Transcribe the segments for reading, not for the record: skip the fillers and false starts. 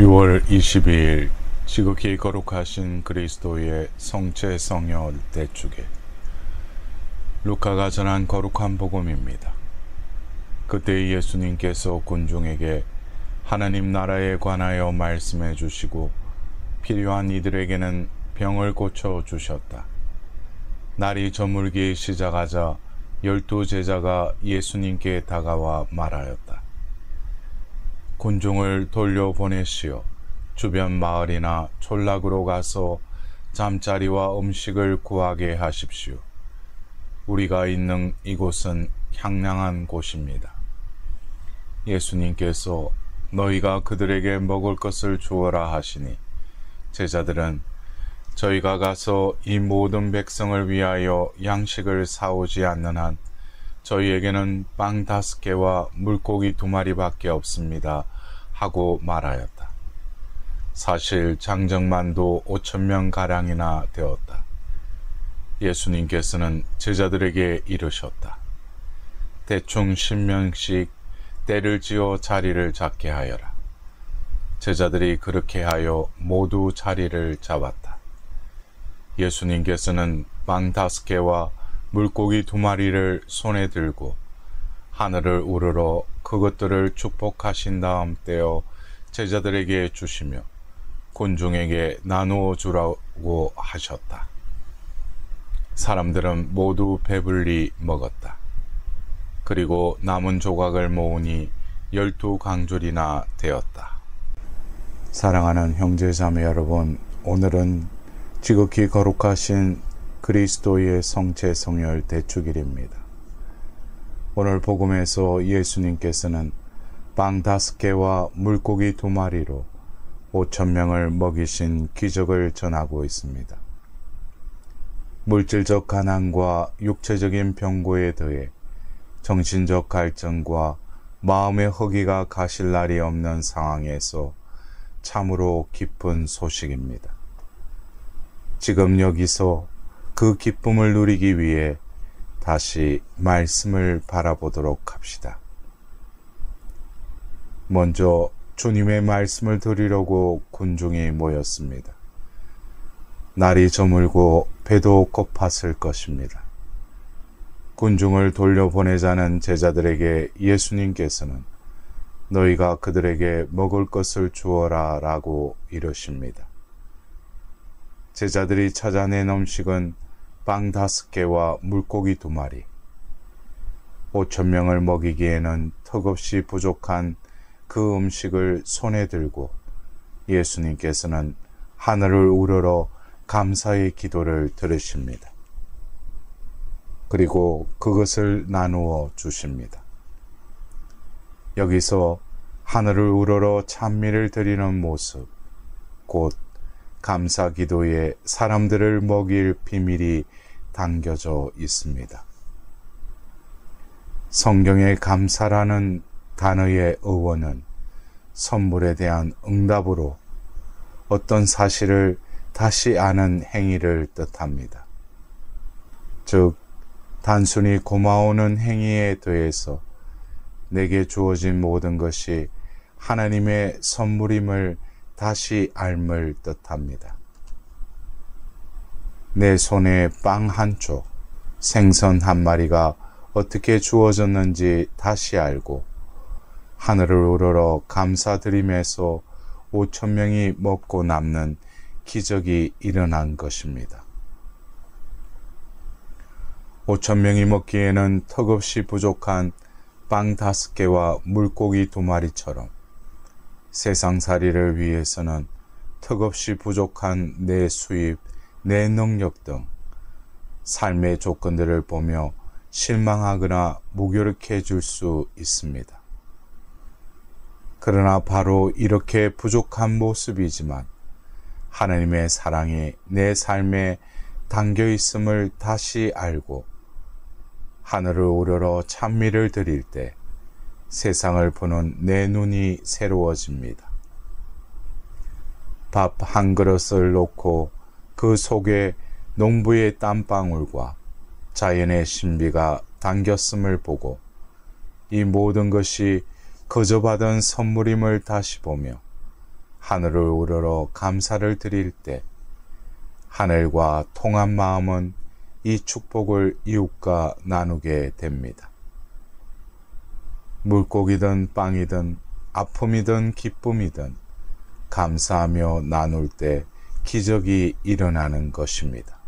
6월 22일 지극히 거룩하신 그리스도의 성체 성혈 대축에 루카가 전한 거룩한 복음입니다. 그때 예수님께서 군중에게 하나님 나라에 관하여 말씀해 주시고 필요한 이들에게는 병을 고쳐 주셨다. 날이 저물기 시작하자 12 제자가 예수님께 다가와 말하였다. 군중을 돌려보내시어 주변 마을이나 촌락으로 가서 잠자리와 음식을 구하게 하십시오. 우리가 있는 이곳은 향량한 곳입니다. 예수님께서 너희가 그들에게 먹을 것을 주어라 하시니 제자들은 저희가 가서 이 모든 백성을 위하여 양식을 사오지 않는 한 저희에게는 빵 5개와 물고기 2마리밖에 없습니다 하고 말하였다. 사실 장정만도 5,000명 가량이나 되었다. 예수님께서는 제자들에게 이르셨다. 대충 10명씩 때를 지어 자리를 잡게 하여라. 제자들이 그렇게 하여 모두 자리를 잡았다. 예수님께서는 빵 5개와 물고기 2마리를 손에 들고 하늘을 우러러 그것들을 축복하신 다음 떼어 제자들에게 주시며 군중에게 나누어 주라고 하셨다. 사람들은 모두 배불리 먹었다. 그리고 남은 조각을 모으니 12강줄이나 되었다. 사랑하는 형제자매 여러분, 오늘은 지극히 거룩하신 그리스도의 성체 성혈 대축일입니다. 오늘 복음에서 예수님께서는 빵 5개와 물고기 2마리로 5,000명을 먹이신 기적을 전하고 있습니다. 물질적 가난과 육체적인 병고에 더해 정신적 갈증과 마음의 허기가 가실 날이 없는 상황에서 참으로 기쁜 소식입니다. 지금 여기서 그 기쁨을 누리기 위해 다시 말씀을 바라보도록 합시다. 먼저 주님의 말씀을 들으려고 군중이 모였습니다. 날이 저물고 배도 고팠을 것입니다. 군중을 돌려보내자는 제자들에게 예수님께서는 너희가 그들에게 먹을 것을 주어라 라고 이르십니다. 제자들이 찾아낸 음식은 빵 5개와 물고기 2마리. 5,000명을 먹이기에는 턱없이 부족한 그 음식을 손에 들고 예수님께서는 하늘을 우러러 감사의 기도를 들으십니다. 그리고 그것을 나누어 주십니다. 여기서 하늘을 우러러 찬미를 드리는 모습, 곧 감사 기도에 사람들을 먹일 비밀이 담겨져 있습니다. 성경의 감사라는 단어의 어원은 선물에 대한 응답으로 어떤 사실을 다시 아는 행위를 뜻합니다. 즉, 단순히 고마워하는 행위에 더해서 내게 주어진 모든 것이 하나님의 선물임을 다시 알을 뜻합니다. 내 손에 빵 1쪽, 생선 1마리가 어떻게 주어졌는지 다시 알고 하늘을 우러러 감사드림에서 5,000명이 먹고 남는 기적이 일어난 것입니다. 5,000명이 먹기에는 턱없이 부족한 빵 5개와 물고기 2마리처럼 세상살이를 위해서는 턱없이 부족한 내 수입, 내 능력 등 삶의 조건들을 보며 실망하거나 무기력해질 수 있습니다. 그러나 바로 이렇게 부족한 모습이지만 하나님의 사랑이 내 삶에 담겨 있음을 다시 알고 하늘을 우러러 찬미를 드릴 때 세상을 보는 내 눈이 새로워집니다. 밥 한 그릇을 놓고 그 속에 농부의 땀방울과 자연의 신비가 담겼음을 보고 이 모든 것이 거저 받은 선물임을 다시 보며 하늘을 우러러 감사를 드릴 때 하늘과 통한 마음은 이 축복을 이웃과 나누게 됩니다. 물고기든 빵이든 아픔이든 기쁨이든 감사하며 나눌 때 기적이 일어나는 것입니다.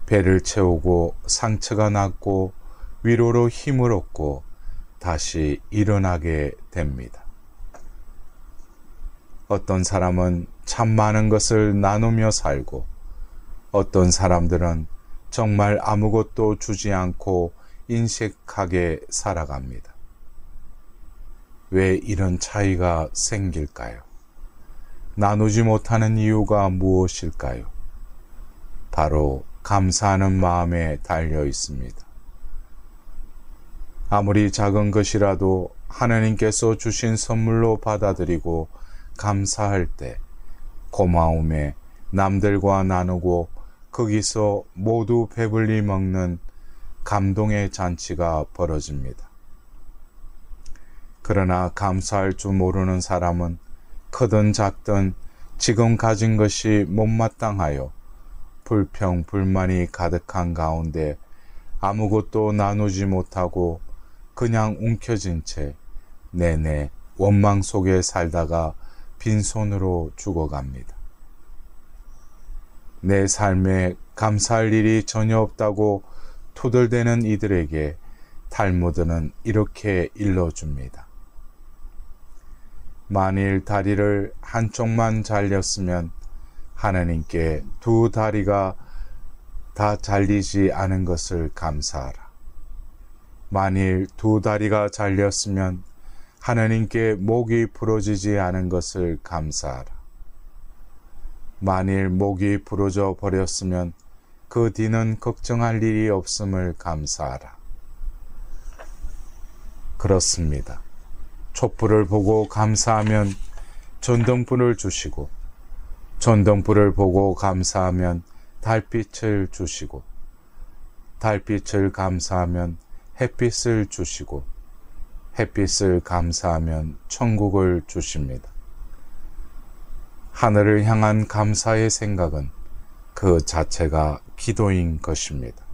배를 채우고 상처가 낫고 위로로 힘을 얻고 다시 일어나게 됩니다. 어떤 사람은 참 많은 것을 나누며 살고 어떤 사람들은 정말 아무것도 주지 않고 인색하게 살아갑니다. 왜 이런 차이가 생길까요? 나누지 못하는 이유가 무엇일까요? 바로 감사하는 마음에 달려 있습니다. 아무리 작은 것이라도 하나님께서 주신 선물로 받아들이고 감사할 때 고마움에 남들과 나누고 거기서 모두 배불리 먹는 감동의 잔치가 벌어집니다. 그러나 감사할 줄 모르는 사람은 크든 작든 지금 가진 것이 못마땅하여 불평, 불만이 가득한 가운데 아무것도 나누지 못하고 그냥 움켜진 채 내내 원망 속에 살다가 빈손으로 죽어갑니다. 내 삶에 감사할 일이 전혀 없다고 투덜대는 이들에게 탈무드는 이렇게 일러줍니다. 만일 다리를 한쪽만 잘렸으면 하나님께 두 다리가 다 잘리지 않은 것을 감사하라. 만일 두 다리가 잘렸으면 하나님께 목이 부러지지 않은 것을 감사하라. 만일 목이 부러져 버렸으면 그 뒤는 걱정할 일이 없음을 감사하라. 그렇습니다. 촛불을 보고 감사하면 전등불을 주시고 전등불을 보고 감사하면 달빛을 주시고 달빛을 감사하면 햇빛을 주시고 햇빛을 감사하면 천국을 주십니다. 하늘을 향한 감사의 생각은 그 자체가 기도인 것입니다.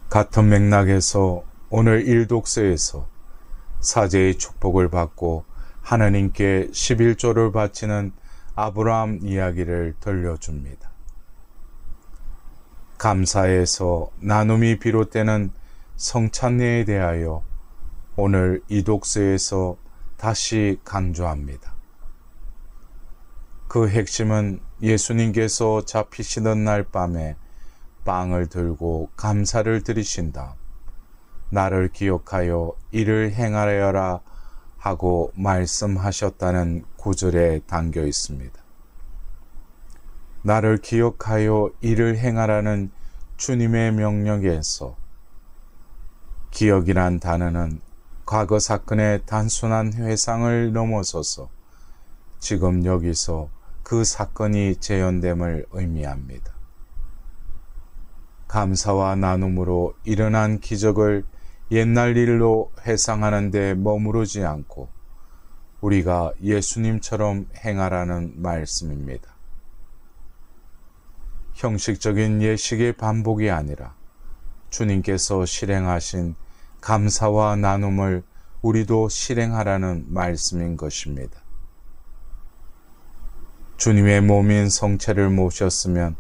같은 맥락에서 오늘 1독서에서 사제의 축복을 받고 하나님께 11조를 바치는 아브라함 이야기를 들려줍니다. 감사에서 나눔이 비롯되는 성찬례에 대하여 오늘 이 독서에서 다시 강조합니다. 그 핵심은 예수님께서 잡히시던 날 밤에 빵을 들고 감사를 드리신 다음 나를 기억하여 이를 행하여라 하고 말씀하셨다는 구절에 담겨 있습니다. 나를 기억하여 이를 행하라는 주님의 명령에서 기억이란 단어는 과거 사건의 단순한 회상을 넘어서서 지금 여기서 그 사건이 재현됨을 의미합니다. 감사와 나눔으로 일어난 기적을 옛날 일로 회상하는 데 머무르지 않고 우리가 예수님처럼 행하라는 말씀입니다. 형식적인 예식의 반복이 아니라 주님께서 실행하신 감사와 나눔을 우리도 실행하라는 말씀인 것입니다. 주님의 몸인 성체를 모셨으면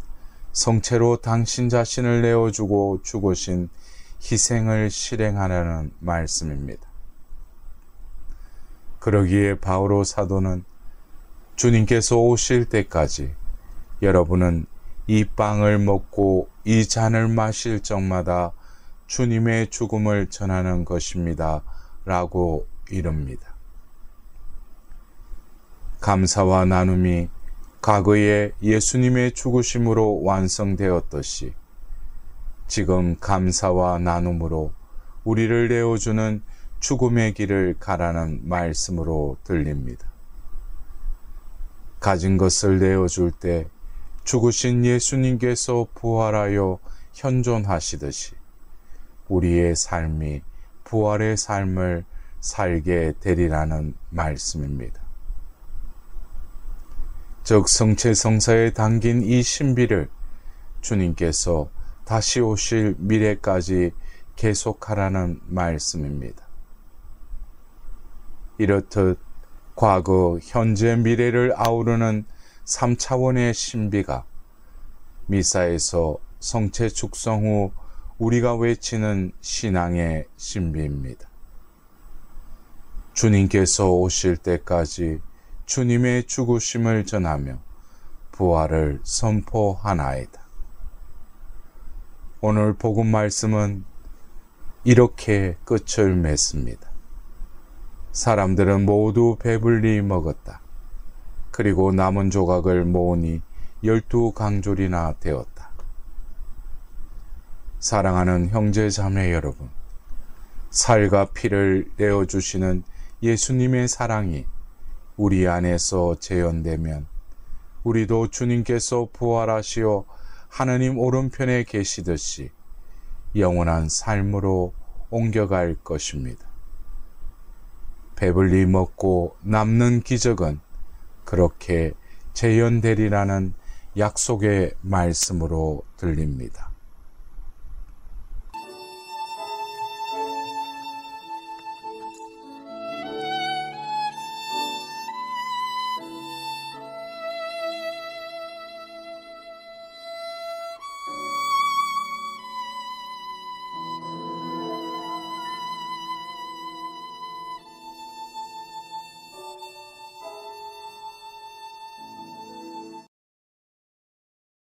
성체로 당신 자신을 내어주고 죽으신 희생을 실행하라는 말씀입니다. 그러기에 바오로 사도는 주님께서 오실 때까지 여러분은 이 빵을 먹고 이 잔을 마실 적마다 주님의 죽음을 전하는 것입니다. 라고 이릅니다. 감사와 나눔이 과거에 예수님의 죽으심으로 완성되었듯이 지금 감사와 나눔으로 우리를 내어주는 죽음의 길을 가라는 말씀으로 들립니다. 가진 것을 내어줄 때 죽으신 예수님께서 부활하여 현존하시듯이 우리의 삶이 부활의 삶을 살게 되리라는 말씀입니다. 즉 성체성사에 담긴 이 신비를 주님께서 다시 오실 미래까지 계속하라는 말씀입니다. 이렇듯 과거, 현재, 미래를 아우르는 3차원의 신비가 미사에서 성체 축성 후 우리가 외치는 신앙의 신비입니다. 주님께서 오실 때까지 주님의 죽으심을 전하며 부활을 선포하나이다. 오늘 복음 말씀은 이렇게 끝을 맺습니다. 사람들은 모두 배불리 먹었다. 그리고 남은 조각을 모으니 12강졸이나 되었다. 사랑하는 형제 자매 여러분, 살과 피를 내어주시는 예수님의 사랑이 우리 안에서 재현되면 우리도 주님께서 부활하시어 하느님 오른편에 계시듯이 영원한 삶으로 옮겨갈 것입니다. 배불리 먹고 남는 기적은 그렇게 재현되리라는 약속의 말씀으로 들립니다.